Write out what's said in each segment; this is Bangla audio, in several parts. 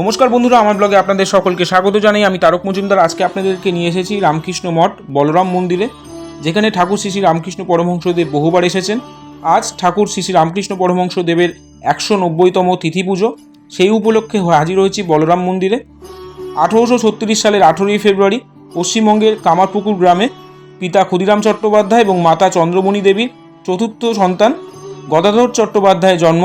নমস্কার বন্ধুরা, আমার ব্লগে আপনাদের সকলকে স্বাগত জানাই। আমি তারক মজুমদার। আজকে আপনাদেরকে নিয়ে এসেছি রামকৃষ্ণ মঠ বলরাম মন্দিরে, যেখানে ঠাকুর শ্রী শ্রী রামকৃষ্ণ পরমহংসদেব বহুবার এসেছেন। আজ ঠাকুর শ্রী শ্রী রামকৃষ্ণ পরমহংসদেবের 190তম তিথি পুজো। সেই উপলক্ষে হাজির হয়েছি বলরাম মন্দিরে। 1836 সালের 18ই ফেব্রুয়ারি পশ্চিমবঙ্গের কামারপুকুর গ্রামে পিতা ক্ষুদিরাম চট্টোপাধ্যায় এবং মাতা চন্দ্রমণি দেবীর চতুর্থ সন্তান গদাধর চট্টোপাধ্যায়ের জন্ম।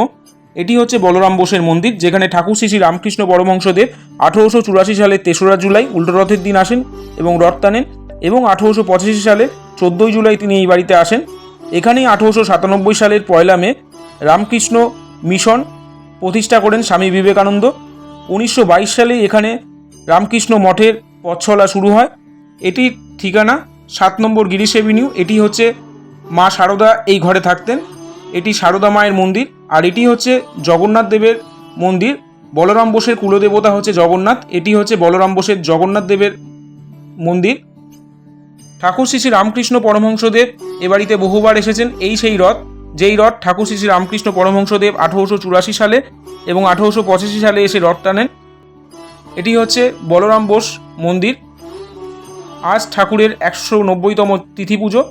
এটি হচ্ছে বলরাম বোসের মন্দির, যেখানে ঠাকুর শ্রী শ্রী রামকৃষ্ণ পরমহংসদেব 1884 সালের 3রা জুলাই উল্টো রথের দিন আসেন এবং রথ টানেন, এবং 1885 সালের 14ই জুলাই তিনি এই বাড়িতে আসেন। এখানেই 1897 সালের 1 মে রামকৃষ্ণ মিশন প্রতিষ্ঠা করেন স্বামী বিবেকানন্দ। 1922 সালে এখানে রামকৃষ্ণ মঠের পথ চলা শুরু হয়। এটির ঠিকানা 7 নম্বর গিরিশ এভিনিউ। এটি হচ্ছে মা শারদা এই ঘরে থাকতেন। এটি শারদা মায়ের মন্দির। আর এটি হচ্ছে জগন্নাথ দেবের মন্দির। বলরাম বোসের কুলদেবতা হচ্ছে জগন্নাথ। এটি হচ্ছে বলরাম বোসের জগন্নাথ দেবের মন্দির। ঠাকুর শ্রী শ্রী রামকৃষ্ণ পরমহংসদেব এ বাড়িতে বহুবার এসেছেন। এই সেই রথ, যেই রথ ঠাকুর শ্রী শ্রী রামকৃষ্ণ পরমহংসদেব 1884 সালে এবং 1885 সালে এসে রথ টানেন। এটি হচ্ছে বলরাম বোস মন্দির। আজ ঠাকুরের 190তম তিথি পুজো।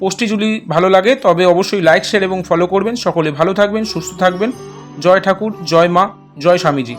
পোস্টটি যদি ভালো লাগে তবে অবশ্যই লাইক, শেয়ার এবং ফলো করবেন। সকলে ভালো থাকবেন, সুস্থ থাকবেন। জয় ঠাকুর, জয় মা, জয় স্বামীজি।